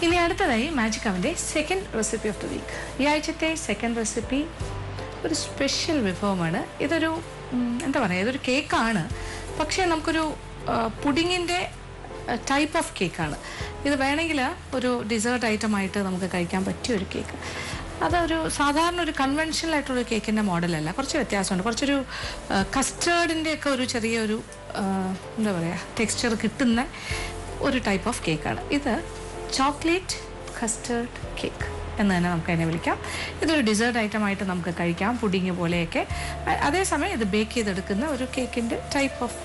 ഇനി അടുത്തതായി മാജിക് അവൻ്റെ second recipe of the week. ഈ ആഴ്ചത്തെ സെക്കൻഡ് റെസിപ്പി ഒരു സ്പെഷ്യൽ വിഭവമാണ്. ഇതൊരു എന്താ പറയുക, ഇതൊരു കേക്കാണ്, പക്ഷേ നമുക്കൊരു പുഡിങ്ങിൻ്റെ ടൈപ്പ് ഓഫ് കേക്കാണ്. ഇത് വേണമെങ്കിൽ ഒരു ഡിസേർട്ട് ഐറ്റമായിട്ട് നമുക്ക് കഴിക്കാൻ പറ്റിയ ഒരു കേക്ക്. അതൊരു സാധാരണ ഒരു കൺവെൻഷണൽ ആയിട്ടുള്ള കേക്കിൻ്റെ മോഡലല്ല, കുറച്ച് വ്യത്യാസമുണ്ട്. കുറച്ചൊരു കസ്റ്റേർഡിൻ്റെ ഒക്കെ ഒരു ചെറിയൊരു എന്താ പറയുക ടെക്സ്ചർ കിട്ടുന്ന ഒരു ടൈപ്പ് ഓഫ് കേക്കാണ്. ഇത് ചോക്ലേറ്റ് കസ്റ്റേർഡ് കേക്ക് എന്ന് തന്നെ നമുക്ക് അതിനെ വിളിക്കാം. ഇതൊരു ഡിസേർട്ട് ഐറ്റമായിട്ട് നമുക്ക് കഴിക്കാം, പുഡിങ് പോലെയൊക്കെ. അതേസമയം ഇത് ബേക്ക് ചെയ്തെടുക്കുന്ന ഒരു കേക്കിൻ്റെ ടൈപ്പ് ഓഫ്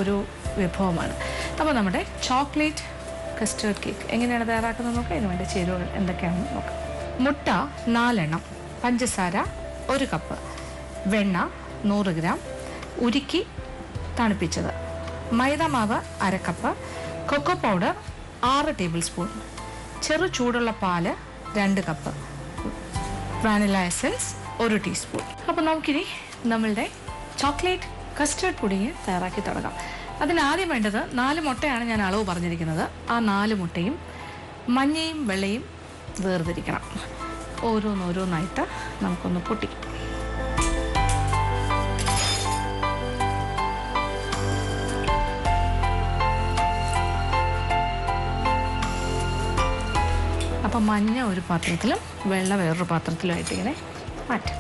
ഒരു വിഭവമാണ്. അപ്പോൾ നമ്മുടെ ചോക്ലേറ്റ് കസ്റ്റേർഡ് കേക്ക് എങ്ങനെയാണ് തയ്യാറാക്കുന്നത് നോക്കാം. അതിന് വേണ്ട ചേരുവകൾ എന്തൊക്കെയാണെന്ന് നോക്കാം. മുട്ട 4 എണ്ണം, പഞ്ചസാര 1 കപ്പ്, വെണ്ണ 100 ഗ്രാം, ഉരുക്കി തണുപ്പിച്ചത്, മൈദാമാവ് 1/2 cup, cocoa powder 6 tablespoon, ചെറു ചൂടുള്ള പാല് 2 കപ്പ്, വാനില എസൻസ് 1 ടീസ്പൂൺ. അപ്പോൾ നമുക്കിനി നമ്മളുടെ ചോക്ലേറ്റ് കസ്റ്റേർഡ് പുഡിങ് തയ്യാറാക്കി തുടങ്ങാം. അതിനാദ്യം വേണ്ടത് 4 മുട്ടയാണ് ഞാൻ അളവ് പറഞ്ഞിരിക്കുന്നത്. ആ 4 മുട്ടയും മഞ്ഞയും വെള്ളയും വേർതിരിക്കണം. ഓരോന്നോരോന്നായിട്ട് നമുക്കൊന്ന് പൊട്ടിക്കാം. അപ്പം മഞ്ഞ ഒരു പാത്രത്തിലും വെള്ള വേറൊരു പാത്രത്തിലുമായിട്ട് ഇങ്ങനെ മാറ്റാം.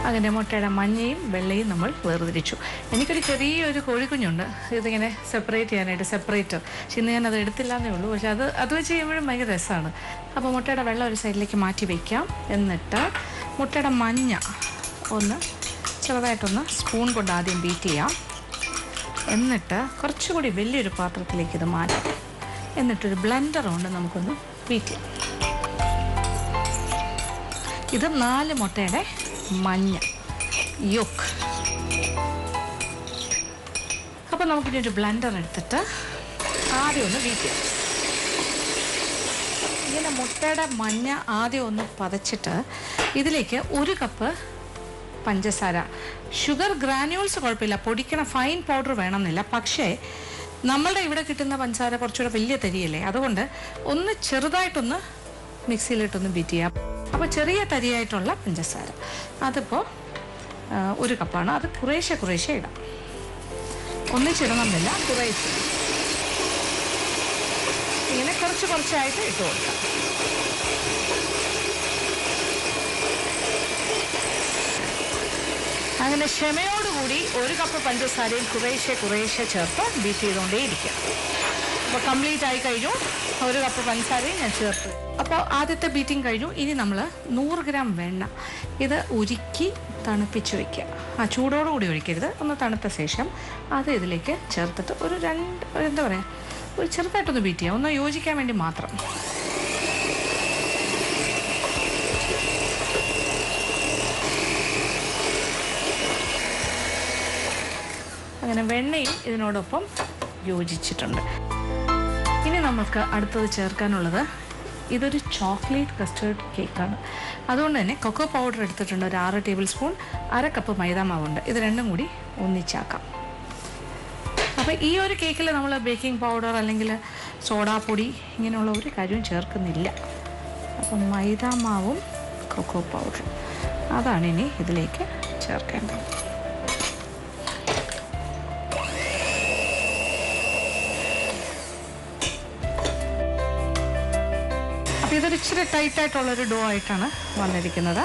അങ്ങനെ മുട്ടയുടെ മഞ്ഞയും വെള്ളയും നമ്മൾ വേർതിരിച്ചു. എനിക്കൊരു ചെറിയൊരു കോഴിക്കുഞ്ഞുണ്ട്, ഇതിങ്ങനെ സെപ്പറേറ്റ് ചെയ്യാനായിട്ട് സെപ്പറേറ്റർ. പക്ഷെ ഇന്ന് ഞാനത് എടുത്തില്ല എന്നേ ഉള്ളൂ. പക്ഷെ അത് വെച്ച് ചെയ്യുമ്പോഴും ഭയങ്കര രസമാണ്. അപ്പോൾ മുട്ടയുടെ വെള്ളം ഒരു സൈഡിലേക്ക് മാറ്റി വയ്ക്കാം. എന്നിട്ട് മുട്ടയുടെ മഞ്ഞ ഒന്ന് ചെറുതായിട്ടൊന്ന് സ്പൂൺ കൊണ്ട് ആദ്യം ബീറ്റ് ചെയ്യാം. എന്നിട്ട് കുറച്ചുകൂടി വലിയൊരു പാത്രത്തിലേക്ക് ഇത് മാറ്റാം. എന്നിട്ടൊരു ബ്ലെൻഡർ കൊണ്ട് നമുക്കൊന്ന് ബീറ്റ് ചെയ്യാം. ഇത് 4 മുട്ടയുടെ മഞ്ഞ യോക്ക്. അപ്പോൾ നമുക്കിനി ഒരു ബ്ലെൻഡർ എടുത്തിട്ട് ആദ്യം ഒന്ന് ബീറ്റ് ചെയ്യാം. ഇങ്ങനെ മുട്ടയുടെ മഞ്ഞ ആദ്യം ഒന്ന് പതച്ചിട്ട് ഇതിലേക്ക് 1 കപ്പ് പഞ്ചസാര, ഷുഗർ ഗ്രാന്യൂൾസ് കുഴപ്പമില്ല, പൊടിക്കണ ഫൈൻ പൗഡർ വേണമെന്നില്ല. പക്ഷേ നമ്മളുടെ ഇവിടെ കിട്ടുന്ന പഞ്ചസാര കുറച്ചുകൂടെ വലിയ തരിയല്ലേ, അതുകൊണ്ട് ഒന്ന് ചെറുതായിട്ടൊന്ന് മിക്സിയിലിട്ടൊന്ന് ബീറ്റ് ചെയ്യാം. അപ്പോൾ ചെറിയ തരിയായിട്ടുള്ള പഞ്ചസാര അതിപ്പോൾ 1 കപ്പാണ്. അത് കുറേശ്ശെ ഇടാം, ഒന്നിച്ചിടണമെന്നില്ല, കുറേശ്ശെ ഇങ്ങനെ കുറച്ചായിട്ട് ഇട്ട് കൊടുക്കാം. അങ്ങനെ ക്ഷമയോടുകൂടി 1 കപ്പ് പഞ്ചസാരയും കുറേശ്ശെ ചേർത്ത് ബീറ്റ് ചെയ്തുകൊണ്ടേയിരിക്കുക. അപ്പോൾ കംപ്ലീറ്റ് ആയി കഴിഞ്ഞു. 1 കപ്പ് പഞ്ചസാരയും ഞാൻ ചേർത്ത്. അപ്പോൾ ആദ്യത്തെ ബീറ്റിംഗ് കഴിഞ്ഞു. ഇനി നമ്മൾ 100 ഗ്രാം വെണ്ണ ഇത് ഉരുക്കി തണുപ്പിച്ച് വയ്ക്കുക. ആ ചൂടോടുകൂടി ഒഴിക്കരുത്, ഒന്ന് തണുത്ത ശേഷം അത് ഇതിലേക്ക് ചേർത്തിട്ട് എന്താ പറയുക, ഒരു ചെറുതായിട്ടൊന്ന് ബീറ്റ് ചെയ്യാം, ഒന്ന് യോജിക്കാൻ വേണ്ടി മാത്രം. അങ്ങനെ വെണ്ണയും ഇതിനോടൊപ്പം യോജിച്ചിട്ടുണ്ട്. ഇനി നമുക്ക് അടുത്തത് ചേർക്കാനുള്ളത്, ഇതൊരു ചോക്ലേറ്റ് കസ്റ്റേർഡ് കേക്കാണ്. അതുകൊണ്ട് തന്നെ കൊക്കോ പൗഡർ എടുത്തിട്ടുണ്ട്, ഒരു 6 ടേബിൾ സ്പൂൺ, 1/2 കപ്പ് മൈദാമാവുണ്ട്. ഇത് രണ്ടും കൂടി ഒന്നിച്ചാക്കാം. അപ്പോൾ ഈ ഒരു കേക്കിൽ നമ്മൾ ബേക്കിംഗ് പൗഡർ അല്ലെങ്കിൽ സോഡാപ്പൊടി ഇങ്ങനെയുള്ള ഒരു കാര്യവും ചേർക്കുന്നില്ല. അപ്പം മൈദാമാവും കൊക്കോ പൗഡറും അതാണ് ഇനി ഇതിലേക്ക് ചേർക്കേണ്ടത്. അപ്പോൾ ഇതൊരു ഇച്ചിരി ടൈറ്റായിട്ടുള്ളൊരു ഡോ ആയിട്ടാണ് വന്നിരിക്കുന്നത്.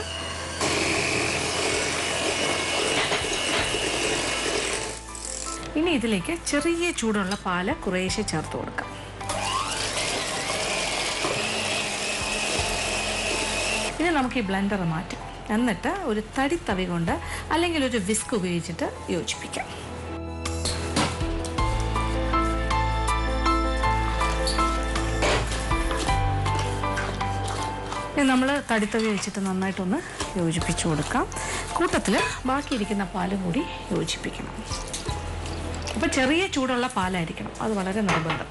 ഇനി ഇതിലേക്ക് ചെറിയ ചൂടുള്ള പാല് കുറേശ്ശെ ചേർത്ത് കൊടുക്കാം. ഇനി നമുക്ക് ഈ ബ്ലെൻഡർ മാറ്റാം. എന്നിട്ട് ഒരു തടി കൊണ്ട് അല്ലെങ്കിൽ ഒരു വിസ്ക് ഉപയോഗിച്ചിട്ട് യോജിപ്പിക്കാം. നമ്മൾ തടിത്തവി വെച്ചിട്ട് നന്നായിട്ടൊന്ന് യോജിപ്പിച്ചു കൊടുക്കാം. കൂട്ടത്തിൽ ബാക്കിയിരിക്കുന്ന പാലും കൂടി യോജിപ്പിക്കണം. അപ്പോൾ ചെറിയ ചൂടുള്ള പാലായിരിക്കണം, അത് വളരെ നിർബന്ധം.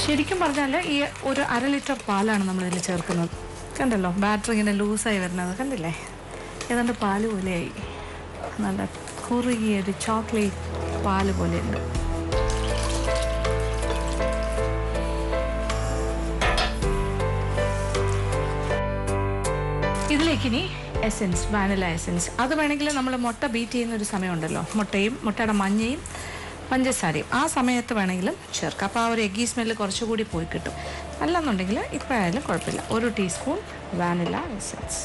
ശരിക്കും പറഞ്ഞാൽ ഈ ഒരു 1/2 ലിറ്റർ പാലാണ് നമ്മളിതിൽ ചേർക്കുന്നത്. കണ്ടല്ലോ ബാറ്റർ ഇങ്ങനെ ലൂസായി വരുന്നത് കണ്ടില്ലേ? ഏതാണ്ട് പാല് പോലെയായി, നല്ല കുറുകിയൊരു ചോക്ലേറ്റ് പാല് പോലെയുണ്ട്. ഇതിലേക്കിനി എസെൻസ്, വാനില എസെൻസ്. അത് വേണമെങ്കിൽ നമ്മൾ മുട്ട ബീറ്റ് ചെയ്യുന്നൊരു സമയമുണ്ടല്ലോ, മുട്ടയുടെ മഞ്ഞയും പഞ്ചസാരയും ആ സമയത്ത് വേണമെങ്കിലും ചേർക്കാം. അപ്പോൾ ആ ഒരു എഗ്ഗി സ്മെല്ല് കുറച്ചുകൂടി പോയി കിട്ടും. അല്ലെന്നുണ്ടെങ്കിൽ ഇപ്പോഴായാലും കുഴപ്പമില്ല. 1 ടീസ്പൂൺ വാനില എസെൻസ്.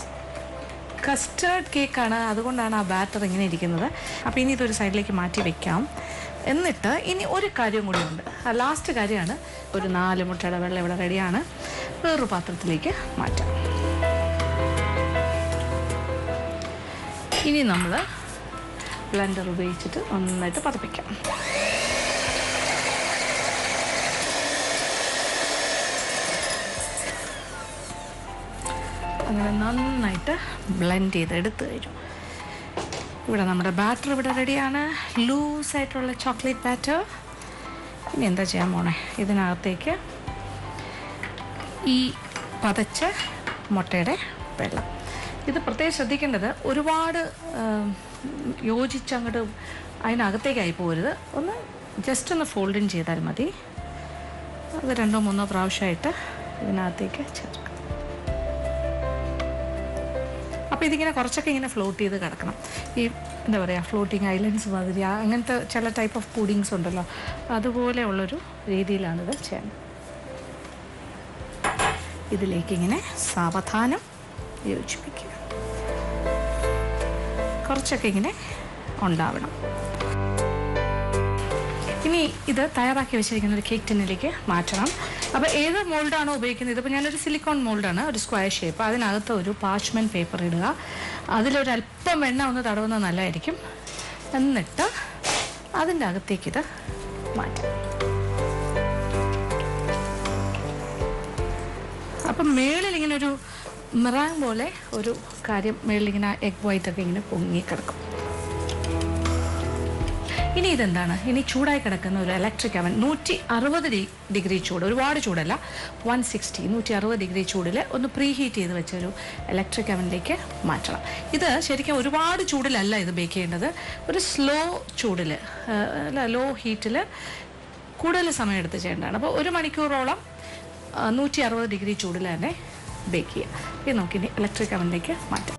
കസ്റ്റേർഡ് കേക്കാണ്, അതുകൊണ്ടാണ് ആ ബാറ്റർ ഇങ്ങനെ ഇരിക്കുന്നത്. അപ്പോൾ ഇനി ഇതൊരു സൈഡിലേക്ക് മാറ്റി വെക്കാം. എന്നിട്ട് ഇനി ഒരു കാര്യം കൂടിയുണ്ട്. ആ ലാസ്റ്റ് കാര്യമാണ്. ഒരു 4 മുട്ടയുടെ വെള്ളം ഇവിടെ റെഡിയാണ്. വേറൊരു പാത്രത്തിലേക്ക് മാറ്റാം. ഇനി നമ്മൾ ബ്ലെൻഡർ ഉപയോഗിച്ചിട്ട് നന്നായിട്ട് പതപ്പിക്കാം. അങ്ങനെ നന്നായിട്ട് ബ്ലെൻഡ് ചെയ്ത് എടുത്തു കഴിഞ്ഞു. ഇവിടെ നമ്മുടെ ബാറ്റർ ഇവിടെ റെഡിയാണ്, ലൂസായിട്ടുള്ള ചോക്ലേറ്റ് ബാറ്റർ. ഇനി എന്താ ചെയ്യാൻ പോണേ? ഇതിനകത്തേക്ക് ഈ പതച്ച മുട്ടയുടെ വെള്ളം. ഇത് പ്രത്യേകം ശ്രദ്ധിക്കേണ്ടത്, ഒരുപാട് യോജിച്ചങ്ങോട്ട് അതിനകത്തേക്കായി പോകരുത്. ജസ്റ്റ് ഒന്ന് ഫോൾഡ് ഇൻ ചെയ്താൽ മതി. അത് 2-3 പ്രാവശ്യമായിട്ട് ഇതിനകത്തേക്ക് ചേർക്കാം. അപ്പോൾ ഇതിങ്ങനെ കുറച്ചൊക്കെ ഇങ്ങനെ ഫ്ലോട്ട് ചെയ്ത് കിടക്കണം. ഈ എന്താ പറയുക, ഫ്ലോട്ടിങ് ഐലൻഡ്സ് മാതിരി അങ്ങനത്തെ ചില ടൈപ്പ് ഓഫ് പുഡിങ്സ് ഉണ്ടല്ലോ, അതുപോലെയുള്ളൊരു രീതിയിലാണിത് ചെയ്യുന്നത്. ഇതിലേക്ക് ഇങ്ങനെ സാവധാനം യോജിപ്പിക്കുക. കുറച്ചൊക്കെ ഇങ്ങനെ ഉണ്ടാവണം. ഇനി ഇത് തയ്യാറാക്കി വെച്ചിരിക്കുന്ന ഒരു കേക്ക് ടിന്നിലേക്ക് മാറ്റണം. അപ്പോൾ ഏത് മോൾഡാണോ ഉപയോഗിക്കുന്നത്, ഇതിപ്പോൾ ഞാനൊരു സിലിക്കോൺ മോൾഡാണ്, ഒരു സ്ക്വയർ ഷേപ്പ്. അതിനകത്ത് ഒരു പാർച്ച്മെൻറ്റ് പേപ്പർ ഇടുക. അതിലൊരല്പം വെണ്ണ ഒന്ന് തടവുന്നത് നല്ലതായിരിക്കും. എന്നിട്ട് അതിൻ്റെ അകത്തേക്ക് ഇത് മാറ്റാം. അപ്പം മേളിലിങ്ങനെ ഒരു മിറാങ് പോലെ ഒരു കാര്യം, മേളിലിങ്ങനെ എഗ് വൈറ്റൊക്കെ ഇങ്ങനെ പൊങ്ങി കിടക്കും. ഇനി ഇതെന്താണ്? ഇനി ചൂടായി കിടക്കുന്ന ഒരു ഇലക്ട്രിക് അവൻ, 160 ഡിഗ്രി ചൂട്, ഒരുപാട് ചൂടല്ല, 160 ഡിഗ്രി ചൂടിൽ ഒന്ന് പ്രീ ഹീറ്റ് ചെയ്ത് വെച്ചൊരു ഇലക്ട്രിക് അവനിലേക്ക് മാറ്റണം. ഇത് ശരിക്കും ഒരുപാട് ചൂടിലല്ല ഇത് ബേക്ക് ചെയ്യേണ്ടത്, ഒരു സ്ലോ ചൂടിൽ, ലോ ഹീറ്റിൽ കൂടുതൽ സമയം എടുത്ത് ചെയ്യേണ്ടതാണ്. അപ്പോൾ 1 മണിക്കൂറോളം 160 ഡിഗ്രി ചൂടിൽ തന്നെ ബേക്ക് ചെയ്യാം. ഇത് നമുക്കിനി ഇലക്ട്രിക് അവനിലേക്ക് മാറ്റാം.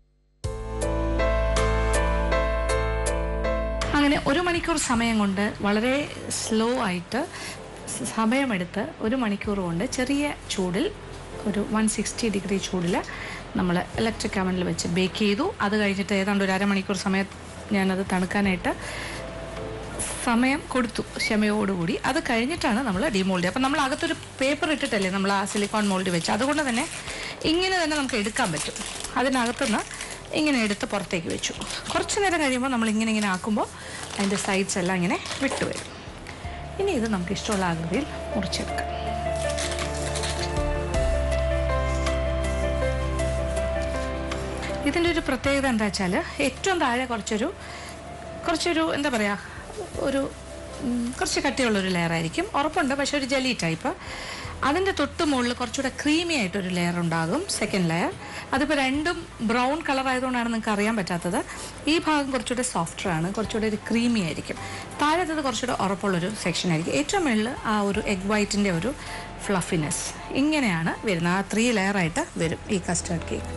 അങ്ങനെ 1 മണിക്കൂർ സമയം കൊണ്ട് വളരെ സ്ലോ ആയിട്ട് സമയമെടുത്ത് 1 മണിക്കൂർ കൊണ്ട് ചെറിയ ചൂടിൽ, ഒരു 160 ഡിഗ്രി ചൂടിൽ നമ്മൾ ഇലക്ട്രിക് അവനിൽ വെച്ച് ബേക്ക് ചെയ്തു. അത് കഴിഞ്ഞിട്ട് ഏതാണ്ട് ഒരു അരമണിക്കൂർ സമയം ഞാനത് തണുക്കാനായിട്ട് സമയം കൊടുത്തു, ക്ഷമയോടുകൂടി. അത് കഴിഞ്ഞിട്ടാണ് നമ്മൾ ഡിമോൾഡ് ചെയ്യുക. അപ്പം നമ്മൾ അകത്തൊരു പേപ്പർ ഇട്ടിട്ടല്ലേ നമ്മൾ ആ സിലിക്കോൺ മോൾഡ് വെച്ച്, അതുകൊണ്ട് തന്നെ ഇങ്ങനെ തന്നെ നമുക്ക് എടുക്കാൻ പറ്റും. അതിനകത്തുനിന്ന് ഇങ്ങനെ എടുത്ത് പുറത്തേക്ക് വെച്ചു. കുറച്ച് നേരം കഴിയുമ്പോൾ നമ്മൾ ഇങ്ങനെ ആക്കുമ്പോൾ അതിൻ്റെ സൈഡ്സ് എല്ലാം ഇങ്ങനെ വിട്ടുവരും. ഇനി ഇത് നമുക്ക് ഇഷ്ടമുള്ള ആകൃതിയിൽ മുറിച്ചെടുക്കാം. ഇതിൻ്റെ ഒരു പ്രത്യേകത എന്താ വെച്ചാൽ, ഏറ്റവും താഴെ കുറച്ചൊരു എന്താ പറയുക, കുറച്ച് കട്ടിയുള്ളൊരു ലെയറായിരിക്കും, ഉറപ്പുണ്ട്. പക്ഷെ ഒരു ജെല്ലി ടൈപ്പ്. അതിൻ്റെ തൊട്ട് മുകളിൽ കുറച്ചുകൂടെ ക്രീമി ആയിട്ടൊരു ലെയർ ഉണ്ടാകും, സെക്കൻഡ് ലെയർ. അതിപ്പോൾ രണ്ടും ബ്രൗൺ കളർ ആയതുകൊണ്ടാണ് നിങ്ങൾക്ക് അറിയാൻ പറ്റാത്തത്. ഈ ഭാഗം കുറച്ചുകൂടെ സോഫ്റ്ററാണ്, കുറച്ചുകൂടെ ഒരു ക്രീമി ആയിരിക്കും. താഴത്തത് കുറച്ചുകൂടെ ഉറപ്പുള്ളൊരു സെക്ഷൻ ആയിരിക്കും. ഏറ്റവും മുകളിൽ ആ ഒരു എഗ് വൈറ്റിൻ്റെ ഒരു ഫ്ലഫിനെസ് ഇങ്ങനെയാണ് വരുന്നത്. ആ 3 ലെയറായിട്ട് വരും ഈ കസ്റ്റേർഡ് കേക്ക്.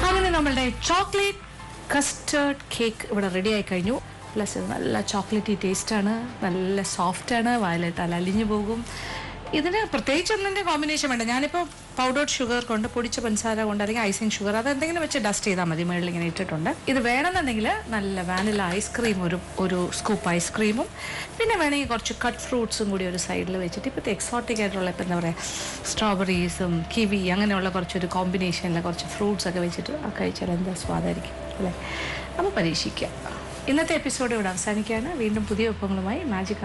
അങ്ങനെ നമ്മളുടെ ചോക്ലേറ്റ് കസ്റ്റേർഡ് കേക്ക് ഇവിടെ റെഡി ആയി കഴിഞ്ഞു. പ്ലസ് ഇത് നല്ല ചോക്ലേറ്റി ടേസ്റ്റാണ്, നല്ല സോഫ്റ്റാണ്, വായിലിട്ടാൽ അലിഞ്ഞു പോകും. ഇതിന് പ്രത്യേകിച്ച് ഒന്നിൻ്റെ കോമ്പിനേഷൻ വേണ്ട. ഞാനിപ്പോൾ പൗഡേർഡ് ഷുഗർ കൊണ്ട്, പൊടിച്ച പഞ്ചസാര കൊണ്ട്, അല്ലെങ്കിൽ ഐസിങ് ഷുഗർ, അതെന്തെങ്കിലും വെച്ച് ഡസ്റ്റ് ചെയ്താൽ മതി. മുകളിൽ ഇങ്ങനെ ഇട്ടിട്ടുണ്ട്. ഇത് വേണമെന്നുണ്ടെങ്കിൽ നല്ല വാനില ഐസ്ക്രീം, ഒരു സ്കൂപ്പ് ഐസ്ക്രീമും, പിന്നെ വേണമെങ്കിൽ കുറച്ച് കട്ട് ഫ്രൂട്ട്സും കൂടി ഒരു സൈഡിൽ വെച്ചിട്ട്, ഇപ്പോഴത്തെ എക്സോട്ടിക് ആയിട്ടുള്ള ഇപ്പം എന്താ പറയുക, സ്ട്രോബെറീസും കിവി അങ്ങനെയുള്ള കുറച്ചൊരു കോമ്പിനേഷനിൽ കുറച്ച് ഫ്രൂട്ട്സൊക്കെ വെച്ചിട്ട് കഴിച്ചാൽ എന്താ സ്വാദായിരിക്കും അല്ലേ? അപ്പോൾ പരീക്ഷിക്കുക. ഇന്നത്തെ എപ്പിസോഡ് ഇവിടെ അവസാനിക്കുകയാണ്. വീണ്ടും പുതിയ വിഭവങ്ങളുമായി മാജിക്